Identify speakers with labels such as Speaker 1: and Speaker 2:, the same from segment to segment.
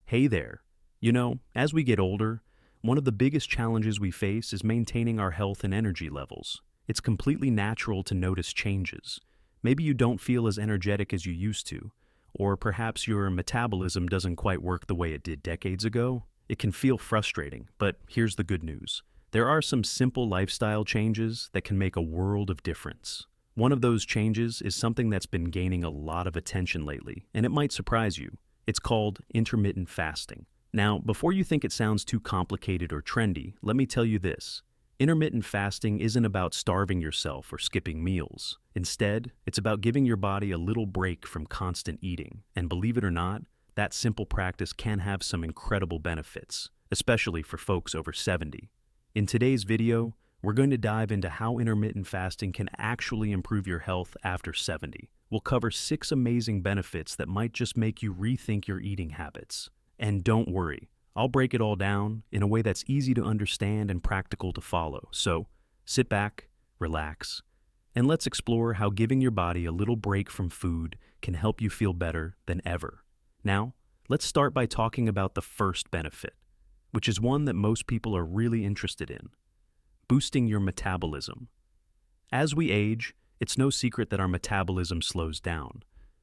Speaker 1: Hey there. As we get older, one of the biggest challenges we face is maintaining our health and energy levels. It's completely natural to notice changes. Maybe you don't feel as energetic as you used to, or perhaps your metabolism doesn't quite work the way it did decades ago. It can feel frustrating, but here's the good news. There are some simple lifestyle changes that can make a world of difference. One of those changes is something that's been gaining a lot of attention lately, and it might surprise you. It's called intermittent fasting. Now, before you think it sounds too complicated or trendy, let me tell you this. Intermittent fasting isn't about starving yourself or skipping meals. Instead, it's about giving your body a little break from constant eating. And believe it or not, that simple practice can have some incredible benefits, especially for folks over 70. In today's video, we're going to dive into how intermittent fasting can actually improve your health after 70. We'll cover 6 amazing benefits that might just make you rethink your eating habits. And don't worry, I'll break it all down in a way that's easy to understand and practical to follow. So, sit back, relax, and let's explore how giving your body a little break from food can help you feel better than ever. Now, let's start by talking about the first benefit, which is one that most people are really interested in: boosting your metabolism. As we age, it's no secret that our metabolism slows down.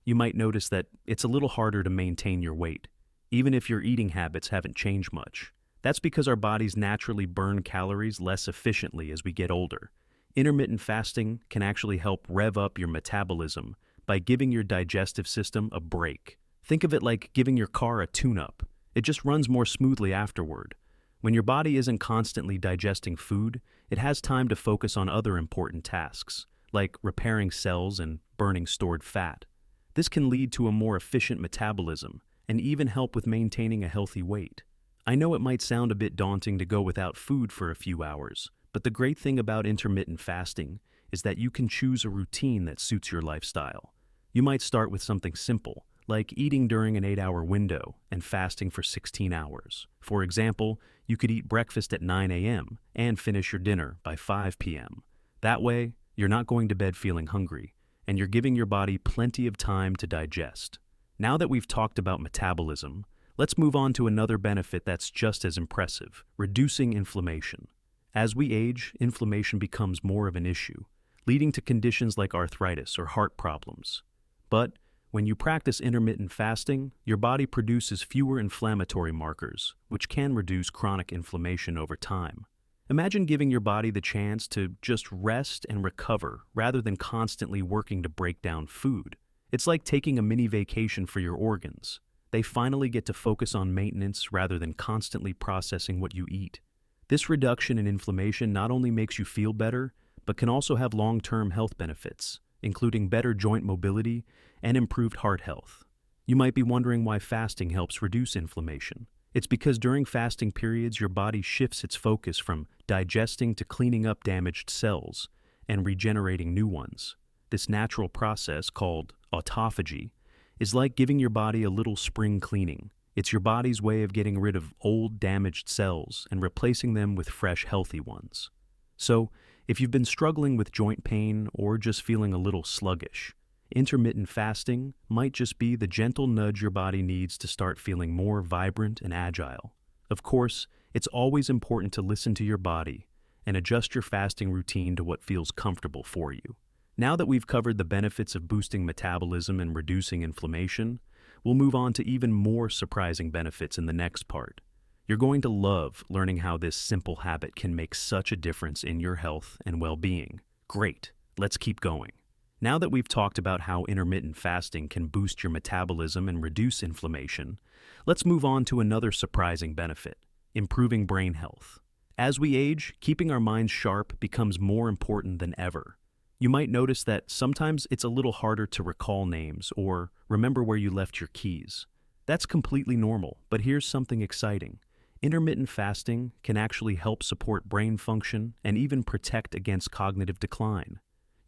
Speaker 1: You might notice that it's a little harder to maintain your weight, even if your eating habits haven't changed much. That's because our bodies naturally burn calories less efficiently as we get older. Intermittent fasting can actually help rev up your metabolism by giving your digestive system a break. Think of it like giving your car a tune-up. It just runs more smoothly afterward. When your body isn't constantly digesting food, it has time to focus on other important tasks, like repairing cells and burning stored fat. This can lead to a more efficient metabolism and even help with maintaining a healthy weight. I know it might sound a bit daunting to go without food for a few hours, but the great thing about intermittent fasting is that you can choose a routine that suits your lifestyle. You might start with something simple, like eating during an 8-hour window and fasting for 16 hours. For example, you could eat breakfast at 9 a.m. and finish your dinner by 5 p.m. That way, you're not going to bed feeling hungry, and you're giving your body plenty of time to digest. Now that we've talked about metabolism, let's move on to another benefit that's just as impressive: reducing inflammation. As we age, inflammation becomes more of an issue, leading to conditions like arthritis or heart problems. But when you practice intermittent fasting, your body produces fewer inflammatory markers, which can reduce chronic inflammation over time. Imagine giving your body the chance to just rest and recover rather than constantly working to break down food. It's like taking a mini vacation for your organs. They finally get to focus on maintenance rather than constantly processing what you eat. This reduction in inflammation not only makes you feel better, but can also have long-term health benefits, including better joint mobility and improved heart health. You might be wondering why fasting helps reduce inflammation. It's because during fasting periods, your body shifts its focus from digesting to cleaning up damaged cells and regenerating new ones. This natural process, called autophagy, is like giving your body a little spring cleaning. It's your body's way of getting rid of old, damaged cells and replacing them with fresh, healthy ones. So, if you've been struggling with joint pain or just feeling a little sluggish, intermittent fasting might just be the gentle nudge your body needs to start feeling more vibrant and agile. Of course, it's always important to listen to your body and adjust your fasting routine to what feels comfortable for you. Now that we've covered the benefits of boosting metabolism and reducing inflammation, we'll move on to even more surprising benefits in the next part. You're going to love learning how this simple habit can make such a difference in your health and well-being. Great, let's keep going. Now that we've talked about how intermittent fasting can boost your metabolism and reduce inflammation, let's move on to another surprising benefit: improving brain health. As we age, keeping our minds sharp becomes more important than ever. You might notice that sometimes it's a little harder to recall names or remember where you left your keys. That's completely normal, but here's something exciting. Intermittent fasting can actually help support brain function and even protect against cognitive decline.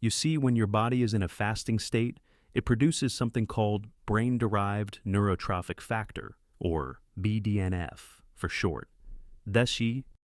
Speaker 1: You see, when your body is in a fasting state, it produces something called brain-derived neurotrophic factor, or BDNF for short.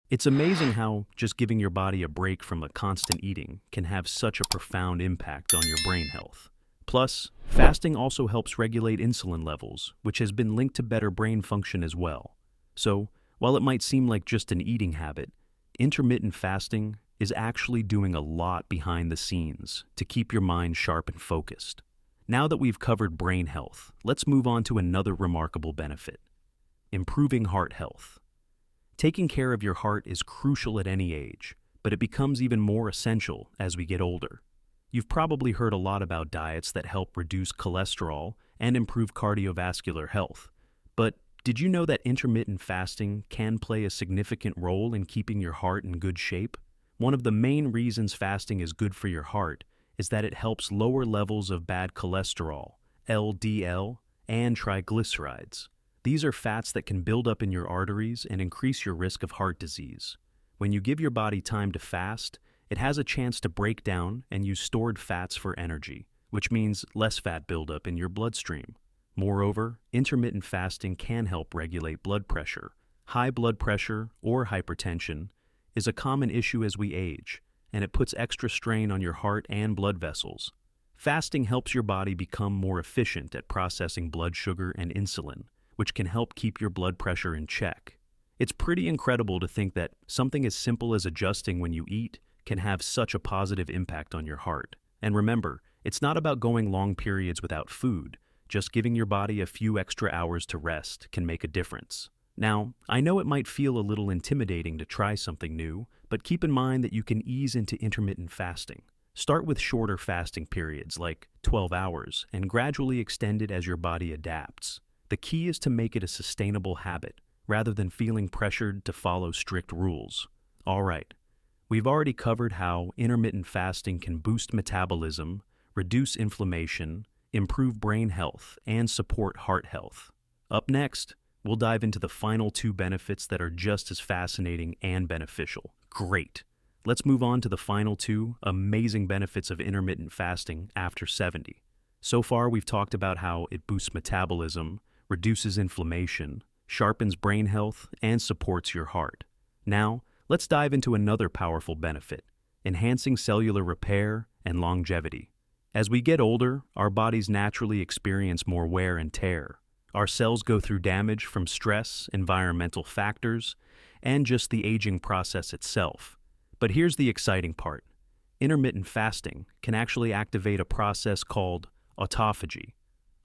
Speaker 1: It's amazing how just giving your body a break from a constant eating can have such a profound impact on your brain health. Plus, fasting also helps regulate insulin levels, which has been linked to better brain function as well. So, while it might seem like just an eating habit, intermittent fasting is actually doing a lot behind the scenes to keep your mind sharp and focused. Now that we've covered brain health, let's move on to another remarkable benefit: improving heart health. Taking care of your heart is crucial at any age, but it becomes even more essential as we get older. You've probably heard a lot about diets that help reduce cholesterol and improve cardiovascular health. But did you know that intermittent fasting can play a significant role in keeping your heart in good shape? One of the main reasons fasting is good for your heart is that it helps lower levels of bad cholesterol, LDL, and triglycerides. These are fats that can build up in your arteries and increase your risk of heart disease. When you give your body time to fast, it has a chance to break down and use stored fats for energy, which means less fat buildup in your bloodstream. Moreover, intermittent fasting can help regulate blood pressure. High blood pressure or hypertension is a common issue as we age, and it puts extra strain on your heart and blood vessels. Fasting helps your body become more efficient at processing blood sugar and insulin, which can help keep your blood pressure in check. It's pretty incredible to think that something as simple as adjusting when you eat can have such a positive impact on your heart. And remember, it's not about going long periods without food. Just giving your body a few extra hours to rest can make a difference. Now, I know it might feel a little intimidating to try something new, but keep in mind that you can ease into intermittent fasting. Start with shorter fasting periods, like 12 hours, and gradually extend it as your body adapts. The key is to make it a sustainable habit, rather than feeling pressured to follow strict rules. All right, we've already covered how intermittent fasting can boost metabolism, reduce inflammation, improve brain health, and support heart health. Up next, we'll dive into the final two benefits that are just as fascinating and beneficial. Great! Let's move on to the final two amazing benefits of intermittent fasting after 70. So far, we've talked about how it boosts metabolism, reduces inflammation, sharpens brain health, and supports your heart. Now, let's dive into another powerful benefit: enhancing cellular repair and longevity. As we get older, our bodies naturally experience more wear and tear. Our cells go through damage from stress, environmental factors, and just the aging process itself. But here's the exciting part: intermittent fasting can actually activate a process called autophagy.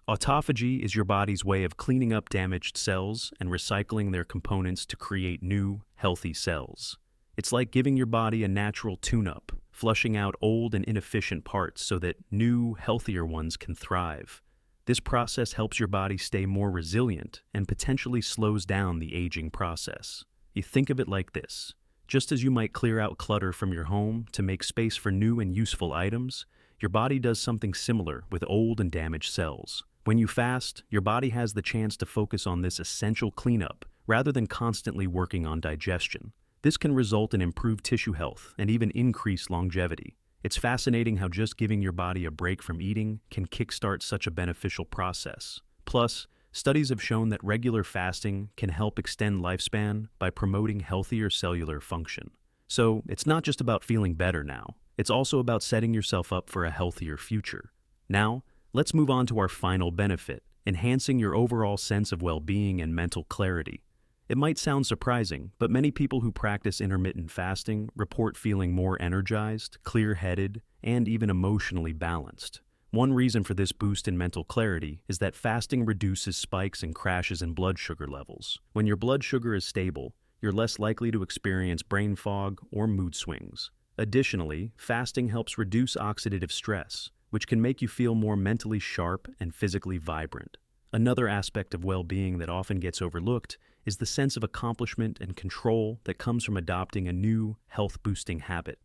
Speaker 1: Autophagy is your body's way of cleaning up damaged cells and recycling their components to create new, healthy cells. It's like giving your body a natural tune-up, flushing out old and inefficient parts so that new, healthier ones can thrive. This process helps your body stay more resilient and potentially slows down the aging process. You think of it like this: just as you might clear out clutter from your home to make space for new and useful items, your body does something similar with old and damaged cells. When you fast, your body has the chance to focus on this essential cleanup rather than constantly working on digestion. This can result in improved tissue health and even increased longevity. It's fascinating how just giving your body a break from eating can kickstart such a beneficial process. Plus, studies have shown that regular fasting can help extend lifespan by promoting healthier cellular function. So, it's not just about feeling better now. It's also about setting yourself up for a healthier future. Now, let's move on to our final benefit: enhancing your overall sense of well-being and mental clarity. It might sound surprising, but many people who practice intermittent fasting report feeling more energized, clear-headed, and even emotionally balanced. One reason for this boost in mental clarity is that fasting reduces spikes and crashes in blood sugar levels. When your blood sugar is stable, you're less likely to experience brain fog or mood swings. Additionally, fasting helps reduce oxidative stress, which can make you feel more mentally sharp and physically vibrant. Another aspect of well-being that often gets overlooked is the sense of accomplishment and control that comes from adopting a new, health-boosting habit.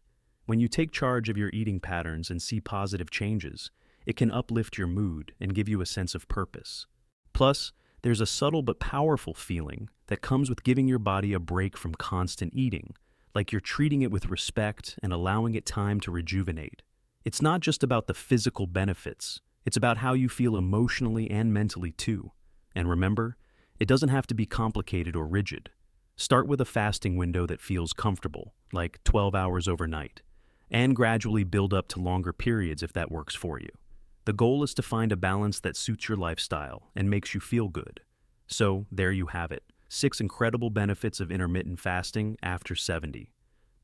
Speaker 1: When you take charge of your eating patterns and see positive changes, it can uplift your mood and give you a sense of purpose. Plus, there's a subtle but powerful feeling that comes with giving your body a break from constant eating, like you're treating it with respect and allowing it time to rejuvenate. It's not just about the physical benefits, it's about how you feel emotionally and mentally too. And remember, it doesn't have to be complicated or rigid. Start with a fasting window that feels comfortable, like 12 hours overnight, and gradually build up to longer periods if that works for you. The goal is to find a balance that suits your lifestyle and makes you feel good. So, there you have it. 6 incredible benefits of intermittent fasting after 70.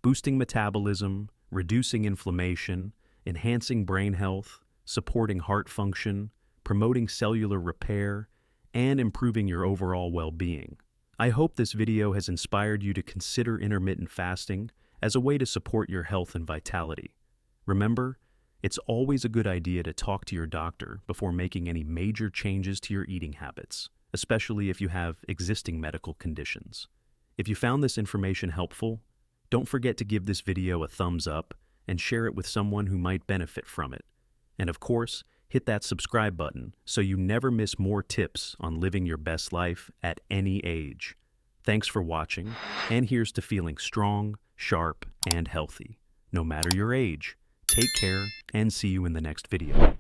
Speaker 1: Boosting metabolism, reducing inflammation, enhancing brain health, supporting heart function, promoting cellular repair, and improving your overall well-being. I hope this video has inspired you to consider intermittent fasting as a way to support your health and vitality. Remember, it's always a good idea to talk to your doctor before making any major changes to your eating habits, especially if you have existing medical conditions. If you found this information helpful, don't forget to give this video a thumbs up and share it with someone who might benefit from it. And of course, hit that subscribe button so you never miss more tips on living your best life at any age. Thanks for watching, and here's to feeling strong, sharp, and healthy, no matter your age. Take care, and see you in the next video.